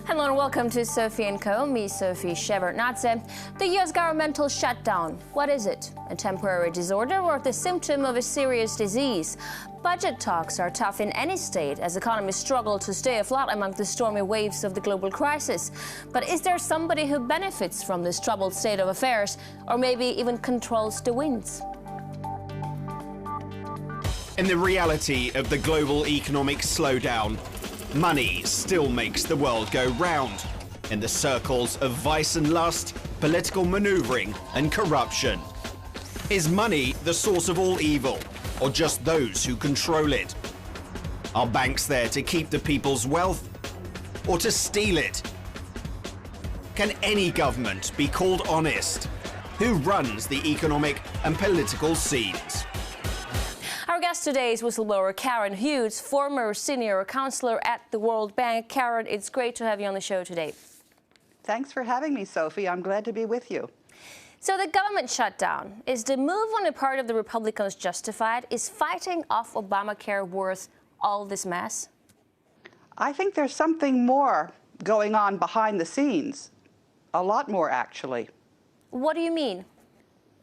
Hello and welcome to Sophie & Co. Me, Sophie Shevardnadze. The U.S. governmental shutdown. What is it? A temporary disorder or the symptom of a serious disease? Budget talks are tough in any state as economies struggle to stay afloat among the stormy waves of the global crisis. But is there somebody who benefits from this troubled state of affairs or maybe even controls the winds? In the reality of the global economic slowdown, money still makes the world go round in the circles of vice and lust, political maneuvering and corruption. Is money the source of all evil, or just those who control it? Are banks there to keep the people's wealth, or to steal it? Can any government be called honest? Who runs the economic and political scenes? Our guest today is whistleblower Karen Hughes, former senior counselor at the World Bank. Karen, it's great to have you on the show today. Thanks for having me, Sophie. I'm glad to be with you. So the government shutdown, is the move on the part of the Republicans justified? Is fighting off Obamacare worth all this mess? I think there's something more going on behind the scenes. A lot more, actually. What do you mean?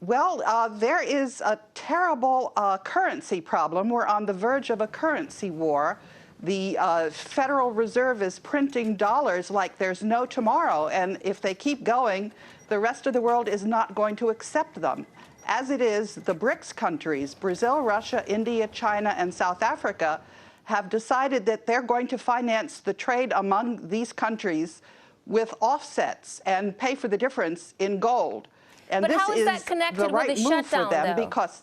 Well, there is a terrible currency problem. We're on the verge of a currency war. The Federal Reserve is printing dollars like there's no tomorrow, and if they keep going, the rest of the world is not going to accept them. As it is, the BRICS countries, Brazil, Russia, India, China, and South Africa, have decided that they're going to finance the trade among these countries with offsets and pay for the difference in gold. And but this how is that connected the right with the move shutdown, for them, though? because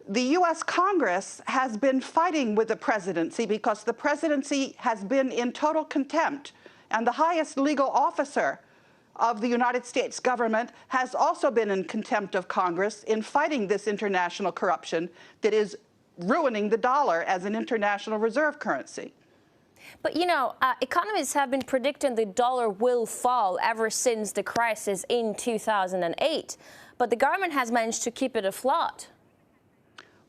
the U.S. Congress has been fighting with the presidency because the presidency has been in total contempt, and the highest legal officer of the United States government has also been in contempt of Congress in fighting this international corruption that is ruining the dollar as an international reserve currency. But, you know, economists have been predicting the dollar will fall ever since the crisis in 2008. But the government has managed to keep it afloat.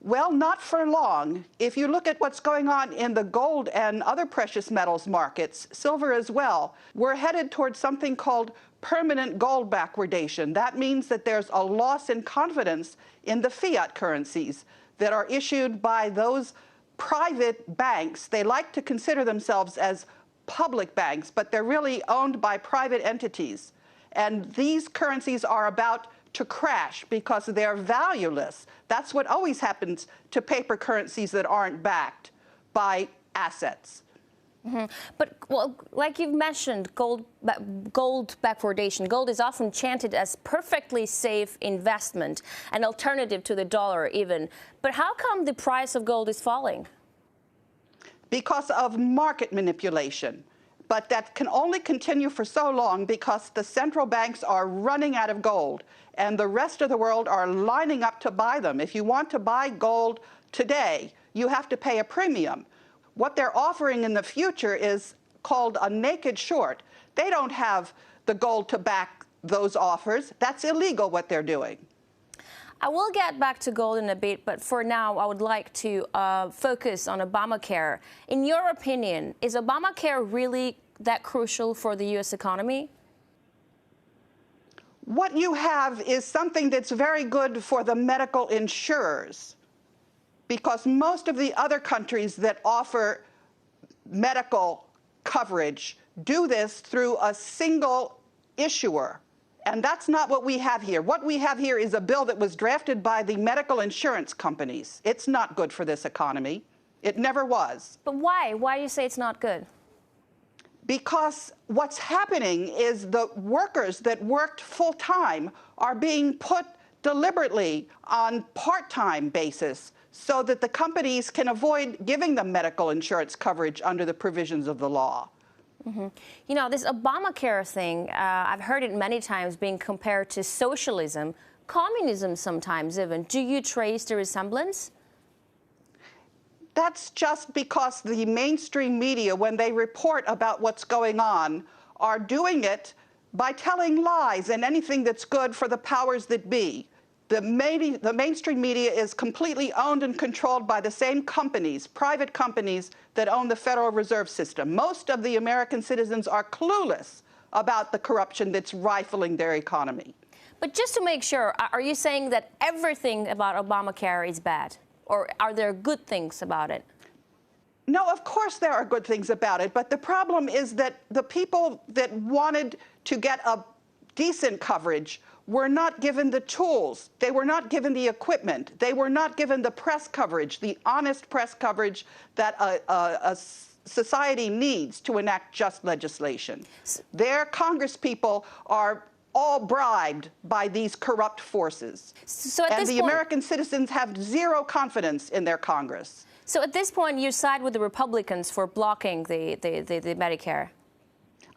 Well, not for long. If you look at what's going on in the gold and other precious metals markets, silver as well, we're headed towards something called permanent gold backwardation. That means that there's a loss in confidence in the fiat currencies that are issued by those private banks. They like to consider themselves as public banks, but they're really owned by private entities. And these currencies are about to crash because they're valueless. That's what always happens to paper currencies that aren't backed by assets. Mm-hmm. But, well, like you've mentioned, gold backwardation. Gold is often chanted as perfectly safe investment, an alternative to the dollar even. But how come the price of gold is falling? Because of market manipulation. But that can only continue for so long because the central banks are running out of gold and the rest of the world are lining up to buy them. If you want to buy gold today, you have to pay a premium. What they're offering in the future is called a naked short. They don't have the gold to back those offers. That's illegal what they're doing. I will get back to gold in a bit, but for now, I would like to focus on Obamacare. In your opinion, is Obamacare really that crucial for the U.S. economy? What you have is something that's very good for the medical insurers, because most of the other countries that offer medical coverage do this through a single issuer. And that's not what we have here. What we have here is a bill that was drafted by the medical insurance companies. It's not good for this economy. It never was. But why? Why do you say it's not good? Because what's happening is the workers that worked full-time are being put deliberately on part-time basis so that the companies can avoid giving them medical insurance coverage under the provisions of the law. Mm-hmm. You know, this Obamacare thing, I've heard it many times being compared to socialism, communism sometimes even. Do you trace the resemblance? That's just because the mainstream media, when they report about what's going on, are doing it by telling lies and anything that's good for the powers that be. The mainstream media is completely owned and controlled by the same companies, private companies that own the Federal Reserve System. Most of the American citizens are clueless about the corruption that's rifling their economy. But just to make sure, are you saying that everything about Obamacare is bad? Or are there good things about it? No, of course there are good things about it, but the problem is that the people that wanted to get a decent coverage were not given the tools. They were not given the equipment. They were not given the press coverage, the honest press coverage that a society needs to enact just legislation. Their congresspeople are all bribed by these corrupt forces. So and the American citizens have zero confidence in their Congress. So at this point, you side with the Republicans for blocking the Medicare?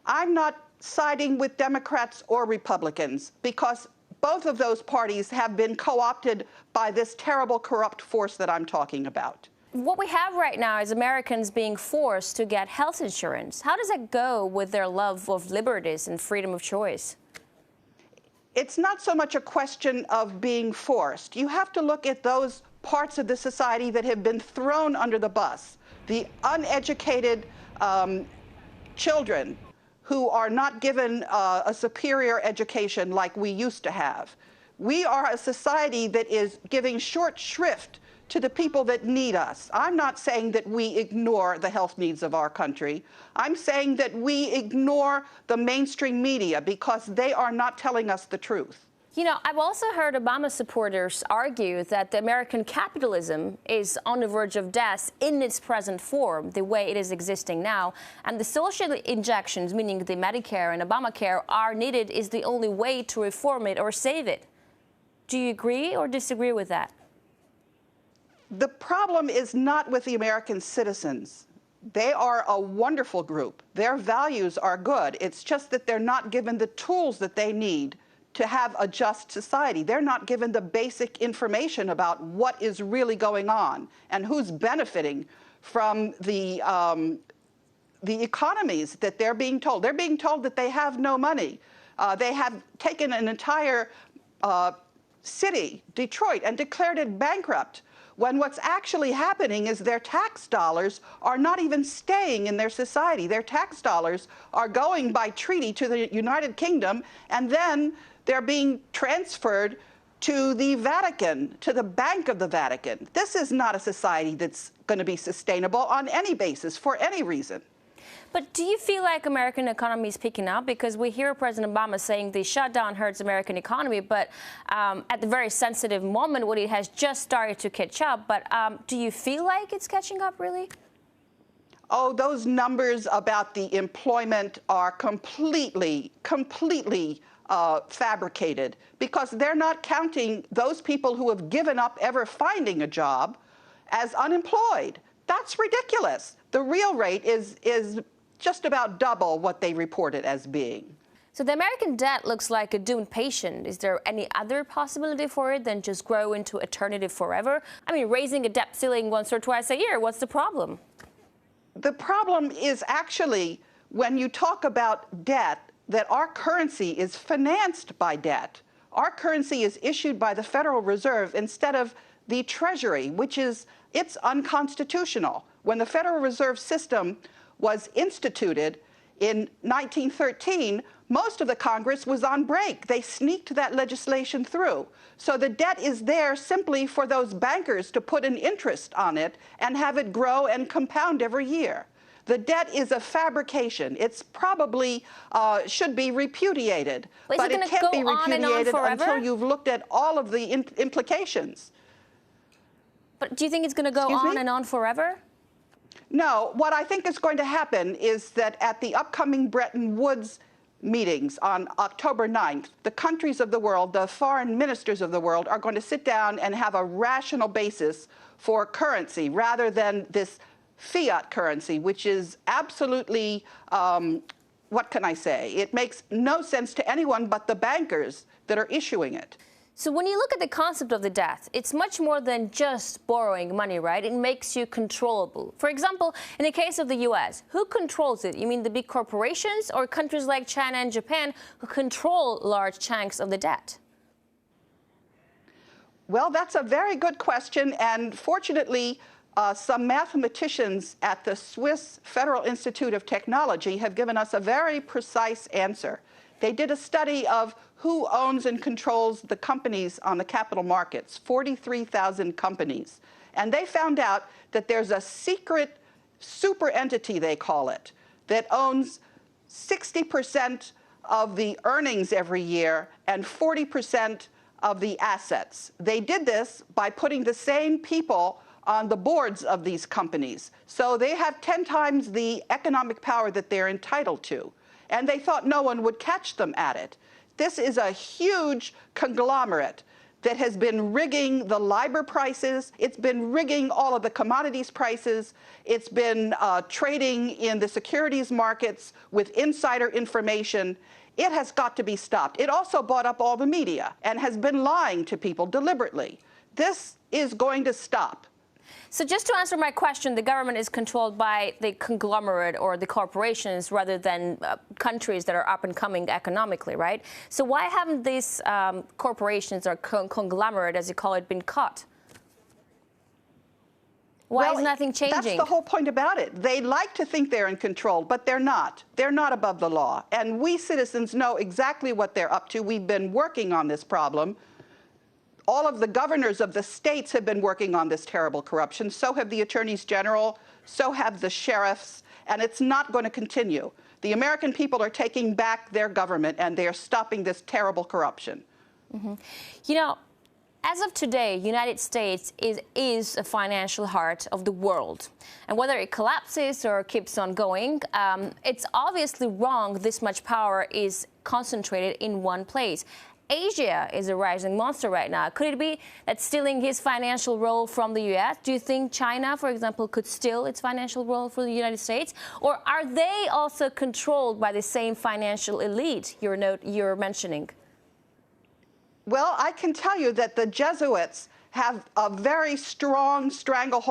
I'm not siding with Democrats or Republicans because both of those parties have been co-opted by this terrible corrupt force that I'm talking about. What we have right now is Americans being forced to get health insurance. How does that go with their love of liberties and freedom of choice? It's not so much a question of being forced. You have to look at those parts of the society that have been thrown under the bus, the uneducated children who are not given a superior education like we used to have. We are a society that is giving short shrift to the people that need us. I'm not saying that we ignore the health needs of our country. I'm saying that we ignore the mainstream media because they are not telling us the truth. You know, I've also heard Obama supporters argue that the American capitalism is on the verge of death in its present form, the way it is existing now, and the social injections, meaning the Medicare and Obamacare, are needed is the only way to reform it or save it. Do you agree or disagree with that? The problem is not with the American citizens. They are a wonderful group. Their values are good. It's just that they're not given the tools that they need to have a just society. They're not given the basic information about what is really going on and who's benefiting from the economies that they're being told. They're being told that they have no money. They have taken an entire city, Detroit, and declared it bankrupt, when what's actually happening is their tax dollars are not even staying in their society. Their tax dollars are going by treaty to the United Kingdom, and then they're being transferred to the Vatican, to the Bank of the Vatican. This is not a society that's going to be sustainable on any basis, for any reason. But do you feel like American economy is picking up? Because we hear President Obama saying the shutdown hurts American economy, but at the very sensitive moment when it has just started to catch up. But do you feel like it's catching up, really? Oh, those numbers about the employment are completely fabricated, because they're not counting those people who have given up ever finding a job as unemployed. That's ridiculous. The real rate is just about double what they report it as being. So the American debt looks like a doomed patient. Is there any other possibility for it than just grow into eternity forever? I mean, raising a debt ceiling once or twice a year, what's the problem? The problem is actually, when you talk about debt, that our currency is financed by debt. Our currency is issued by the Federal Reserve instead of the Treasury, it's unconstitutional. When the Federal Reserve System was instituted in 1913, most of the Congress was on break. They sneaked that legislation through. So the debt is there simply for those bankers to put an interest on it and have it grow and compound every year. The debt is a fabrication. It's probably should be repudiated, but it can't be repudiated until you've looked at all of the implications. But do you think it's going to go on and on forever? No, what I think is going to happen is that at the upcoming Bretton Woods meetings on October 9th, the countries of the world, the foreign ministers of the world, are going to sit down and have a rational basis for currency rather than this fiat currency, which is absolutely, what can I say? It makes no sense to anyone but the bankers that are issuing it. So when you look at the concept of the debt, it's much more than just borrowing money, right? It makes you controllable. For example, in the case of the U.S., who controls it? You mean the big corporations or countries like China and Japan who control large chunks of the debt? Well, that's a very good question, and fortunately, some mathematicians at the Swiss Federal Institute of Technology have given us a very precise answer. They did a study of who owns and controls the companies on the capital markets, 43,000 companies. And they found out that there's a secret super entity, they call it, that owns 60% of the earnings every year and 40% of the assets. They did this by putting the same people on the boards of these companies. So they have 10 times the economic power that they're entitled to. And they thought no one would catch them at it. This is a huge conglomerate that has been rigging the LIBOR prices. It's been rigging all of the commodities prices. It's been trading in the securities markets with insider information. It has got to be stopped. It also bought up all the media and has been lying to people deliberately. This is going to stop. So just to answer my question, the government is controlled by the conglomerate or the corporations rather than countries that are up and coming economically, right? So why haven't these corporations or conglomerate, as you call it, been caught? Why is nothing changing? That's the whole point about it. They like to think they're in control, but they're not. They're not above the law. And we citizens know exactly what they're up to. We've been working on this problem. All of the governors of the states have been working on this terrible corruption. So have the attorneys general, so have the sheriffs, and it's not going to continue. The American people are taking back their government, and they are stopping this terrible corruption. Mm-hmm. You know, as of today, United States is a financial heart of the world. And whether it collapses or keeps on going, it's obviously wrong this much power is concentrated in one place. Asia is a rising monster right now. Could it be that stealing his financial role from the U.S.? Do you think China, for example, could steal its financial role from the United States? Or are they also controlled by the same financial elite you're mentioning? Well, I can tell you that the Jesuits have a very strong stranglehold